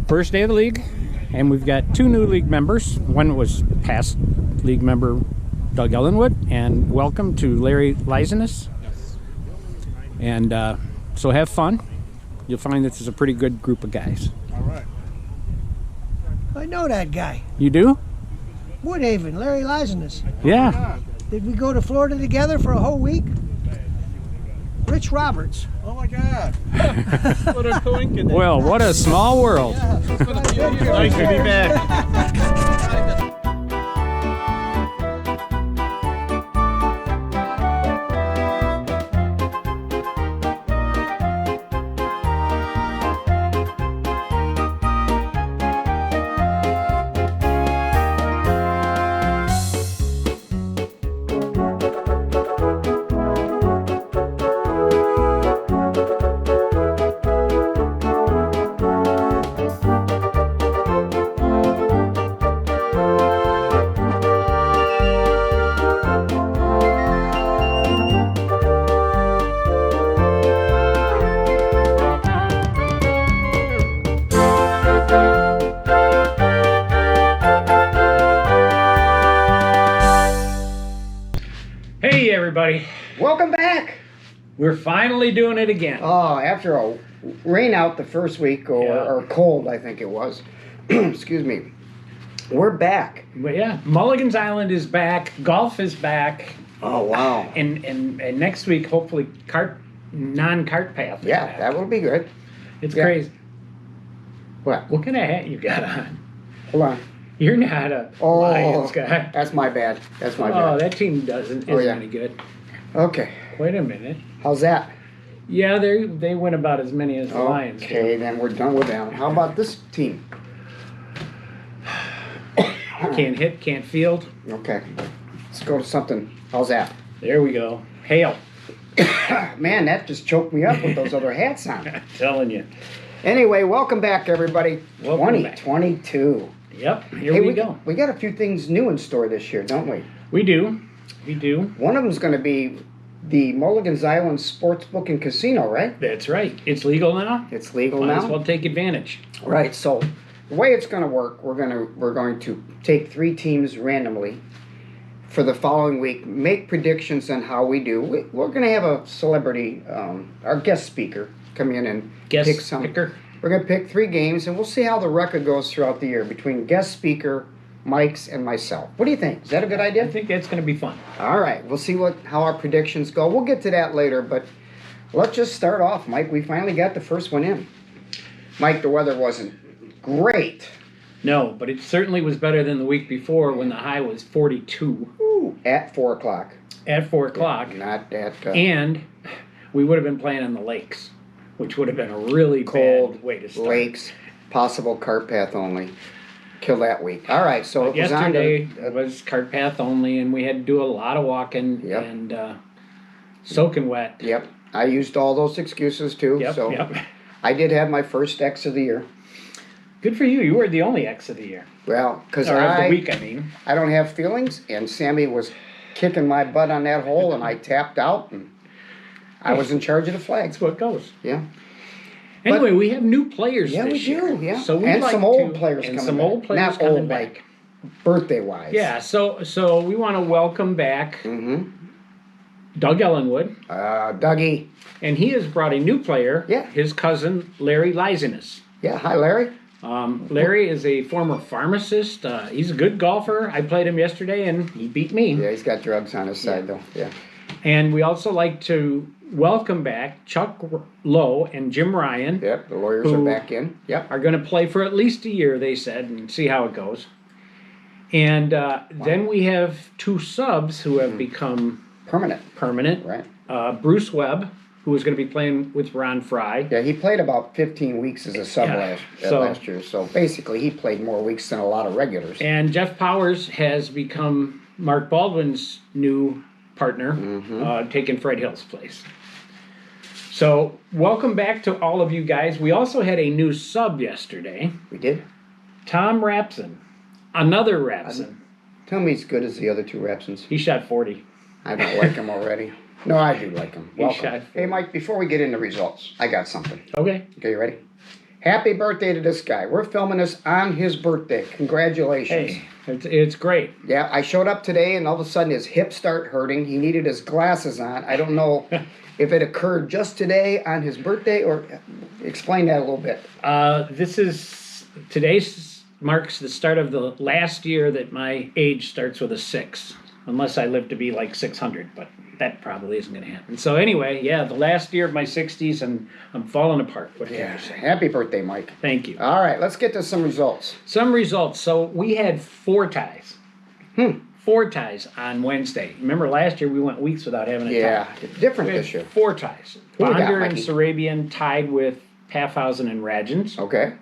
First day of the league, and we've got two new league members. One was past league member Doug Ellenwood, and welcome to Larry Lizinus. And so have fun. You'll find this is a pretty good group of guys. All right. I know that guy. You do? Woodhaven, Larry Lizinus. Yeah. Did we go to Florida together for a whole week? Rich Roberts. Oh my God. What a coincidence. Well, what a small world. Nice to be back. Hey, everybody. Welcome back. We're finally doing it again. Oh, after a rain out the first week, or cold, I think it was. Excuse me. We're back. But yeah, Mulligan's Island is back. Golf is back. Oh, wow. And next week, hopefully, non-cart path is Yeah, back. that will be good. It's yeah. crazy. What? What kind of hat you got on? Hold on. You're not a Lions guy. That's my bad. That's my Oh, bad. that team isn't yeah. any good. Okay. Wait a minute. How's that? Yeah, they win about as many as the Lions do. Okay, then we're done with that. How about this team? Can't hit, can't field. Okay. Let's go to something. How's that? There we go. Hail. Man, that just choked me up with those other hats on. I'm telling you. Anyway, welcome back, everybody. Welcome back. 2022. Yep, here we go. We got a few things new in store this year, don't we? We do. We do. One of them's going to be the Mulligan's Island Sportsbook and Casino, right? That's right. It's legal now. It's legal Might now. as well take advantage. Right. So the way it's going to work, we're going to take 3 teams randomly for the following week, make predictions on how we do. We're going to have a celebrity, our guest speaker, come in and pick some. Picker. We're going to pick 3 games, and we'll see how the record goes throughout the year between guest speaker, Mike's, and myself. What do you think? Is that a good idea? I think that's going to be fun. All right. We'll see how our predictions go. We'll get to that later, but let's just start off, Mike. We finally got the first one in. Mike, the weather wasn't great. No, but it certainly was better than the week before when the high was 42 Ooh, at 4 o'clock. at 4 o'clock. Not that And we would have been playing on the lakes, which would have been a really cold bad way to start. lakes, possible cart path only. Kill that week. All right, so it was on Yesterday to, it was cart path only, and we had to do a lot of walking Yep. and soaking wet. Yep, I used all those excuses too. Yep, so yep. I did have my first X of the year. Good for you. You were the only X of the year. Well, because Or of the week, I mean. I don't have feelings, and Sammy was kicking my butt on that hole, and I tapped out, and I was in charge of the flags. That's what goes. Yeah. Anyway, we have new players Yeah, this we year. do, yeah. So we'd And like some to, old players and coming some back. old players Not coming old, back. birthday-wise. Yeah, so we want to welcome back Mm-hmm. Doug Ellenwood, Dougie. and he has brought a new player, Yeah. his cousin Larry Lizinus. Yeah, hi, Larry. Larry is a former pharmacist. He's a good golfer. I played him yesterday, and he beat me. Yeah, he's got drugs on his side, though. Yeah. And we also like to welcome back Chuck Lowe and Jim Ryan. Yep, the lawyers are Who- back in. Yep. Are going to play for at least a year, they said, and see how it goes. And then we have 2 subs who have become Permanent. permanent. Right. Bruce Webb, who was going to be playing with Ron Fry. Yeah, he played about 15 weeks as a sub Yeah, last year. So basically, he played more weeks than a lot of regulars. And Jeff Powers has become Mark Baldwin's new partner, taking Fred Hill's place. So welcome back to all of you guys. We also had a new sub yesterday, We did. Tom Rapson. Another Rapson. Tell me he's good as the other 2 Rapsons. He shot 40. I don't like him already. No, I do like him. He Welcome. shot Hey, Mike, before we get into results, I got something. Okay. Okay, you ready? Happy birthday to this guy. We're filming this on his birthday. Congratulations. Hey, it's great. Yeah, I showed up today and all of a sudden his hips start hurting. He needed his glasses on. I don't know if it occurred just today on his birthday or explain that a little bit. Today's marks the start of the last year that my age starts with a 6, unless I live to be like 600, but that probably isn't going to happen. So anyway, yeah, the last year of my 60s, and I'm falling apart. What can I say? Happy birthday, Mike. Thank you. All right, let's get to some results. Some results. So we had 4 ties. 4 ties on Wednesday. Remember last year we went weeks without having a tie. Yeah, different We had this year. 4 ties. Who we got, Bonder and Mikey? Sarabian tied with Paffhausen and Radgens. Okay,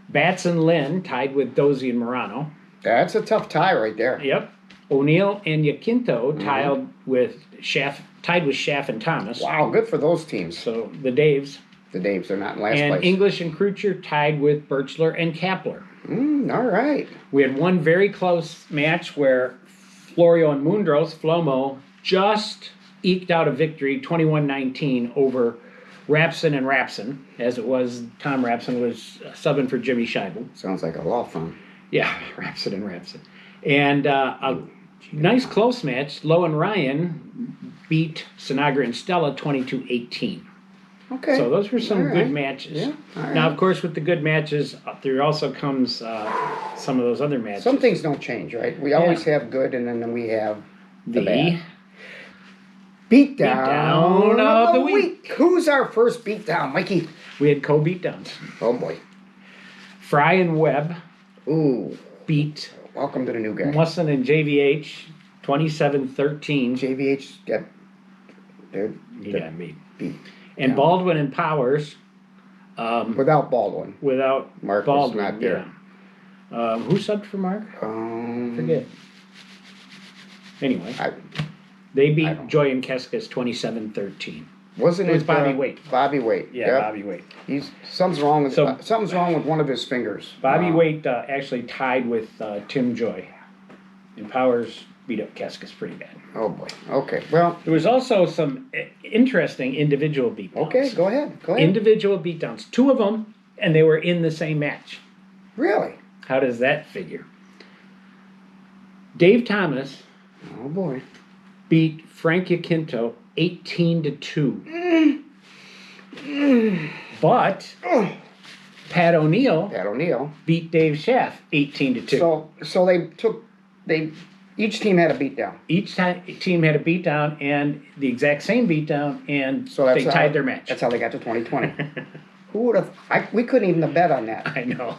Batts and Lynn tied with Dozy and Morano. that's a tough tie right there. Yep. O'Neill and Yaquinto tied with Schaff and Thomas. Wow, good for those teams. So the Daves. The Daves are not in last And place. English and Kreutzer tied with Birchler and Kapler. All right. We had one very close match where Florio and Mundros, Flomo, just eked out a victory 21-19 over Rapson and Rapson, as it was Tom Rapson was subbing for Jimmy Scheibel. Sounds like a law firm. Yeah, Rapson and Rapson. And a nice close match. Lowe and Ryan beat Sinagra and Stella 22-18. Okay. So those were some All right. good matches. Yeah, all right. Now, of course, with the good matches, there also comes some of those other matches. Some things don't change, right? We always have good, and then we have the bad. Beatdown of the week. Who's our first beatdown, Mikey? We had co-beatdowns. Oh boy. Fry and Webb Ooh. beat Welcome to the new guy. Musson and JVH 27-13. JVH got He got beat. beat And Yeah. Baldwin and Powers without Baldwin. without Mark was Baldwin. not there. Yeah. Who subbed for Mark? Forget. Anyway, they I beat don't- Joy and Keskis 27-13. Wasn't It was it Bobby Waite. Bobby Waite. Yeah, Yep. Bobby Waite. Something's wrong with So- something's wrong with one of his fingers. Bobby Waite actually tied with Tim Joy. And Powers beat up Keskis pretty bad. Oh boy. Okay. Well. There was also some interesting individual beatdowns. Okay. Go ahead. Go ahead. Individual beatdowns. 2 of them, and they were in the same match. Really? How does that figure? Dave Thomas Oh boy. beat Frank Yaquinto 18-2. But Pat O'Neill Pat O'Neill. beat Dave Schaff 18-2. So they each team had a beatdown. Each team had a beatdown and the exact same beatdown, and So that's they tied their match. That's how they got to 2020. Who would have? We couldn't even have bet on that. I know.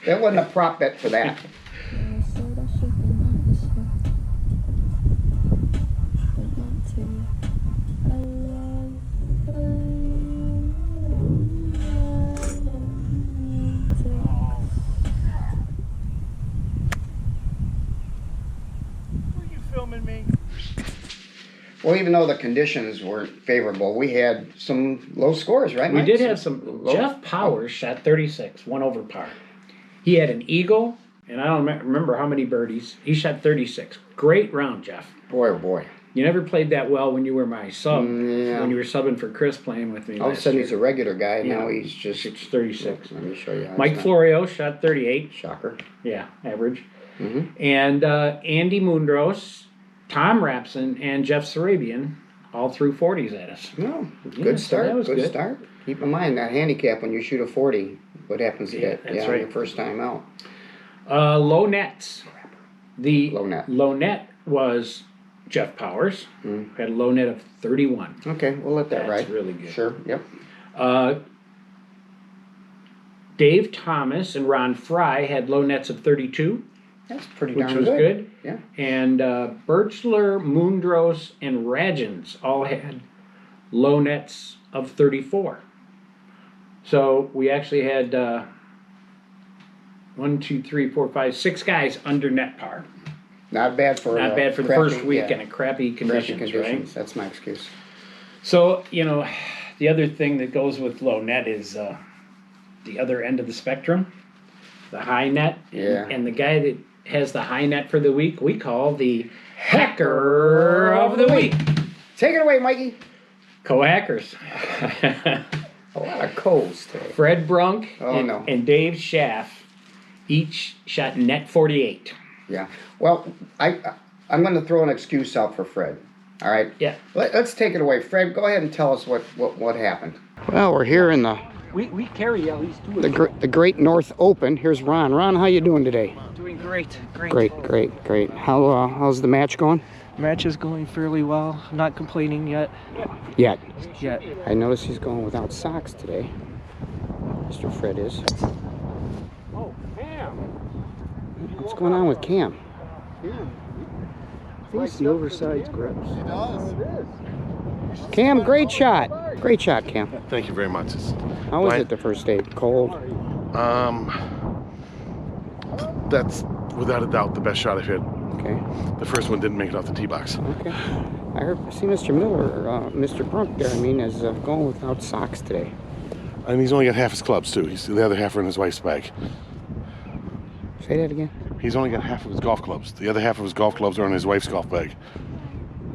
There wasn't a prop bet for that. Were you filming me? Well, even though the conditions weren't favorable, we had some low scores, right? We Mike? did have some. Low- Jeff Powers shot 36, 1 over par. He had an eagle, and I don't remember how many birdies. He shot 36. Great round, Jeff. Boy, oh boy. You never played that well when you were my sub, Yeah. when you were subbing for Chris playing with me All of a last sudden year. he's a regular guy. Yeah. Now he's just. It's 36. Let me show you. How Mike it's done. Florio shot 38. Shocker. Yeah, average. Mhm. And Andy Mundros, Tom Rapson, and Jeff Sarabian all threw 40s at us. No, Yeah, good so start. that was Good good. start. Keep in mind that handicap when you shoot a 40. What happens to Yeah, that? that's right. Your first time out. Low nets. The Low net. was Jeff Powers, who had a low net of 31. Okay, we'll let that That's ride. really good. Sure. Yep. Dave Thomas and Ron Fry had low nets of 32, That's pretty which darn was good. Yeah. And Birchler, Mundros, and Radgens all had low nets of 34. So we actually had 6 guys under net par. Not bad for Not bad for the crappy- first week yeah, in a crappy crappy conditions, conditions. right? That's my excuse. So, the other thing that goes with low net is the other end of the spectrum, the high net. Yeah. And the guy that has the high net for the week, we call the Hacker of the Week. Take it away, Mikey. Co-hackers. A lot of Coles today. Fred Brunk Oh, no. and Dave Schaff each shot net 48. Yeah. Well, I'm going to throw an excuse out for Fred. All right. Yeah. Let's take it away. Fred, go ahead and tell us what happened. Well, we're here in We carry at least two. the Great North Open. Here's Ron. Ron, how you doing today? Doing great. Great. How's the match going? Match is going fairly well. I'm not complaining yet. Yet. Yet. I notice he's going without socks today. Mr. Fred is. Oh, Cam. What's going on with Cam? I think it's the oversized grips. Cam, great shot. Great shot, Cam. Thank you very much. How was it the first day? Cold? That's without a doubt the best shot I've hit. Okay. The first one didn't make it off the tee box. Okay. I see Mr. Miller, Mr. Brunk there, is going without socks today. And he's only got half his clubs too. The other half are in his wife's bag. Say that again. He's only got half of his golf clubs. The other half of his golf clubs are in his wife's golf bag.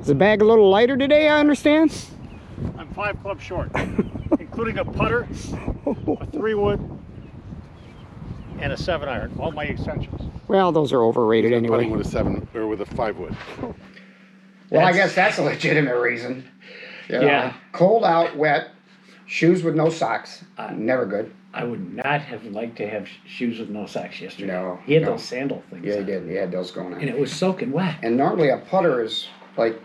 Is the bag a little lighter today, I understand? I'm 5 clubs short, including a putter, a 3-wood, and a 7-iron. All my essentials. Well, those are overrated Putting anyway. with a 7 or with a 5-wood. Well, I guess that's a legitimate reason. Yeah. Cold out, wet, shoes with no socks. Never good. I would not have liked to have shoes with no socks yesterday. No, He had no. those sandal things. Yeah, he on. did. He had those going And on. it was soaking wet. And normally a putter is like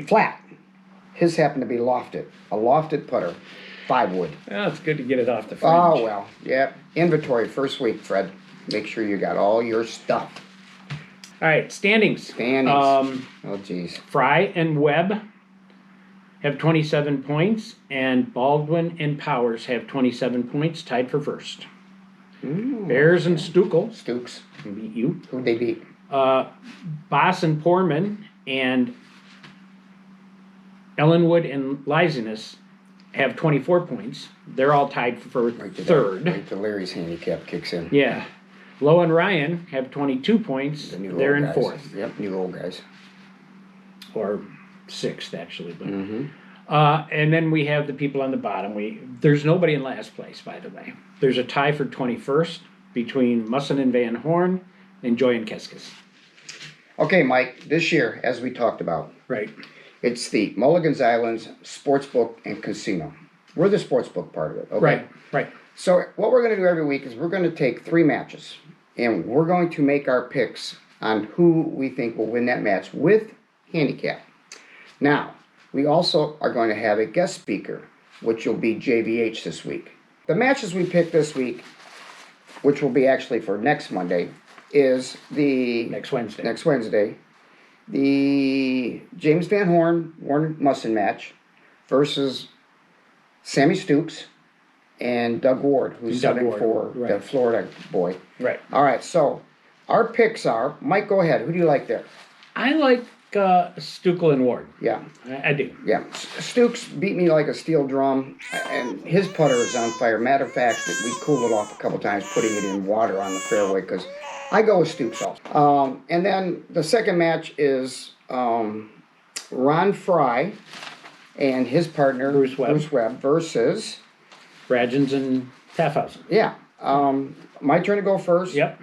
flat. His happened to be lofted. A lofted putter, 5-wood. Well, it's good to get it off the fringe. Oh, well, yeah. Inventory first week, Fred. Make sure you got all your stuff. All right, standings. Standings. Oh, geez. Fry and Webb have 27 points, and Baldwin and Powers have 27 points, tied for first. Bears and Stukel Stooks. beat you. Who'd they beat? Boss and Poorman and Ellenwood and Lysinus have 24 points. They're all tied for Right to third. Right to Larry's handicap kicks in. Yeah. Lowe and Ryan have 22 points. The new They're old in guys. fourth. Yep, new old guys. Or sixth, actually. But Mm-hmm. and then we have the people on the bottom. There's nobody in last place, by the way. There's a tie for 21st between Musson and Van Horn and Joy and Keskis. Okay, Mike, this year, as we talked about, Right. it's the Mulligan's Islands Sportsbook and Casino. We're the sportsbook part of it, okay? Right. So what we're going to do every week is we're going to take 3 matches, and we're going to make our picks on who we think will win that match with handicap. Now, we also are going to have a guest speaker, which will be JVH this week. The matches we picked this week, which will be actually for next Monday, is the Next Wednesday. the James Van Horn Warren Musson match versus Sammy Stooks and Doug Ward, who's Doug subbing Ward, for the right. Florida boy. Right. All right, so our picks are, Mike, go ahead. Who do you like there? I like Stukel and Ward. Yeah, I do. yeah. Stooks beat me like a steel drum, and his putter is on fire. Matter of fact, we cooled it off a couple times, putting it in water on the fairway, because I go with Stooks also. And then the second match is Ron Fry and his partner, Bruce Webb. versus, Radgens and Taffhausen. yeah. My turn to go first. Yep.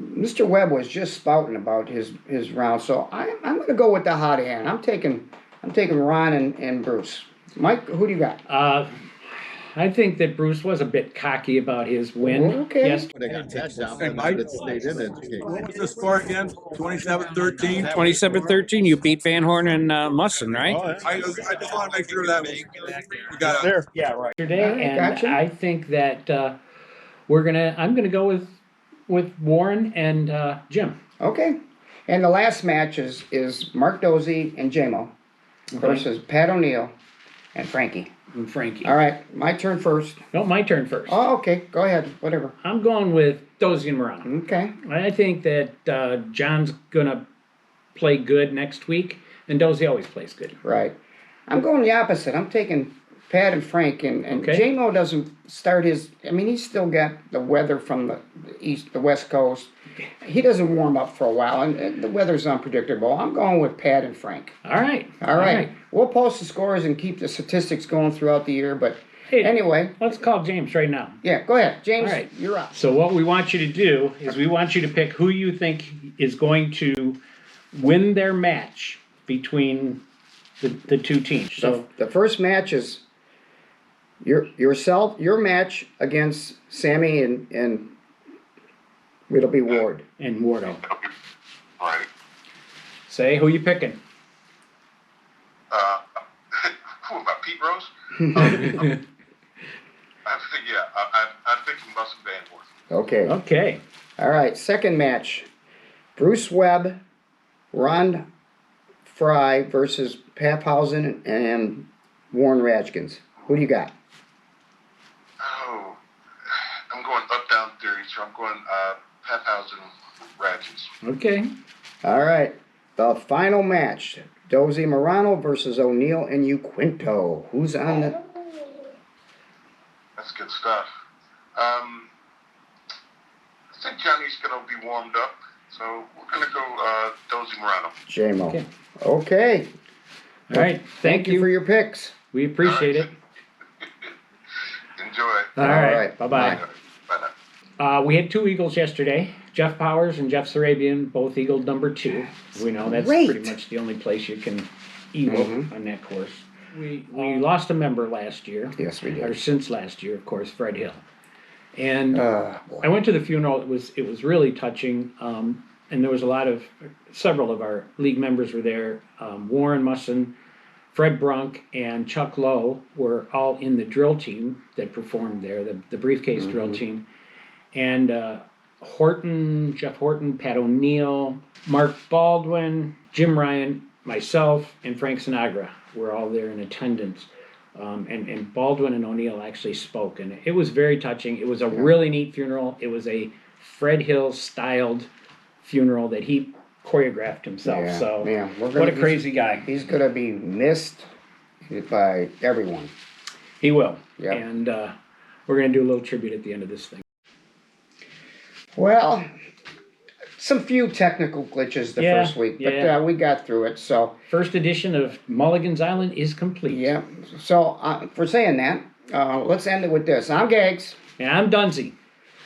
Mr. Webb was just spouting about his round, so I'm going to go with the hot hand. I'm taking Ron and Bruce. Mike, who do you got? I think that Bruce was a bit cocky about his win. Okay. Yes. Hey, Mike. What's the score again? 27-13? 27-13. You beat Van Horn and Musson, right? I just want to make sure that we got There. Yeah, right. Today, All right, and gotcha. I think that I'm gonna go with Warren and Jim. Okay. And the last match is Mark Dozy and JMO versus Pat O'Neill and Frankie. And Frankie. All right, my turn first. No, my turn first. Oh, okay. Go ahead. Whatever. I'm going with Dozy and Morano. Okay. I think that John's gonna play good next week, and Dozy always plays good. Right. I'm going the opposite. I'm taking Pat and Frank, and Okay. JMO doesn't start his. I mean, he's still got the weather from the west coast. he doesn't warm up for a while, and the weather's unpredictable. I'm going with Pat and Frank. All right. All right. We'll post the scores and keep the statistics going throughout the year, but Hey, anyway, let's call James right now. yeah, go ahead. James, All right. you're up. So what we want you to do is we want you to pick who you think is going to win their match between the two teams. So The first match is your match against Sammy and it'll be Ward. and Wardo. All right. Say who you picking. Who about Pete Rose? I'm thinking Muscle Vanworth. Okay. Okay. All right. Second match, Bruce Webb, Ron Fry versus Papphausen and Warren Ratchkins. Who do you got? Oh, I'm going up-down theory, so I'm going Papphausen Ratchets. Okay. All right. The final match, Dozy Morano versus O'Neill and Uquinto. Who's on the... That's good stuff. I think Johnny's going to be warmed up, so we're going to go Dozy Morano. JMO. Okay. Okay. All right. Thank you. for your picks. We appreciate it. Enjoy. All right. Bye-bye. Bye now. We had 2 eagles yesterday. Jeff Powers and Jeff Sarabian both eagled number 2. We know that's Great. pretty much the only place you can eagle on that course. We lost a member last year. Yes, we Or did. since last year, of course, Fred Hill. And Boy. I went to the funeral. It was really touching. And there was several of our league members were there. Warren Musson, Fred Brunk, and Chuck Lowe were all in the drill team that performed there, the briefcase drill team. And Jeff Horton, Pat O'Neill, Mark Baldwin, Jim Ryan, myself, and Frank Sinagra were all there in attendance. And Baldwin and O'Neill actually spoke, and it was very touching. It was a really neat funeral. It was a Fred Hill styled funeral that he choreographed himself. Yeah, So yeah, what a crazy guy. He's going to be missed by everyone. He will. Yeah. And we're going to do a little tribute at the end of this thing. Well, some few technical glitches the Yeah, first week, but yeah. we got through it. So, First edition of Mulligan's Island is complete. yeah. So, for saying that, let's end it with this. I'm Gags. And I'm Dunsey.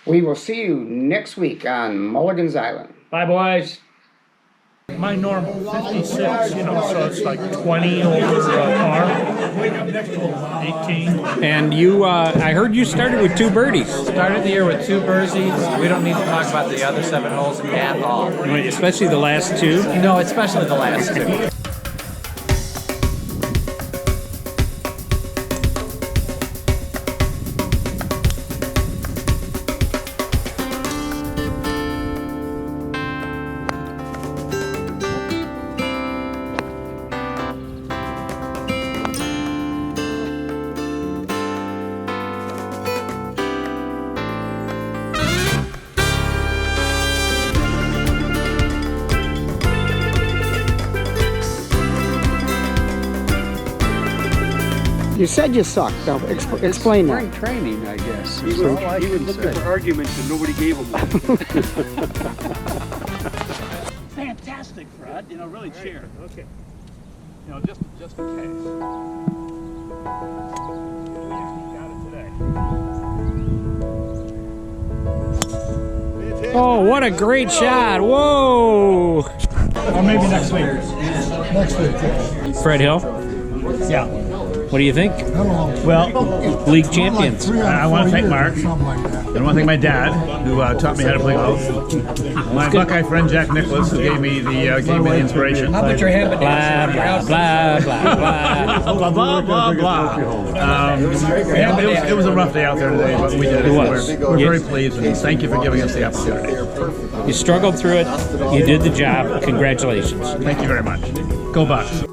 We will see you next week on Mulligan's Island. Bye, boys. My normal 56, so it's like 20 over par, 18. And you, I heard you started with 2 birdies. Started the year with 2 birdies. We don't need to talk about the other 7 holes at all. Especially the last 2. No, especially the last 2. You said you sucked. Now, explain that. Training, I guess. He was looking for arguments and nobody gave him one. Fantastic, Fred. Really cheer. Okay. Just in case. Got it today. Oh, what a great shot. Whoa. Or maybe next week. Fred Hill, Yeah. what do you think? Well, League champions. I want to thank Mark. And I want to thank my dad, who taught me how to play golf. My Buckeye friend Jack Nicholas, who gave me the inspiration. How about your hand Blah, blah, blah, blah, blah. Blah blah blah blah. It was a rough day out there today, but we did it. It was. We're very pleased, and thank you for giving us the opportunity. You struggled through it. You did the job. Congratulations. Thank you very much. Go Bucks.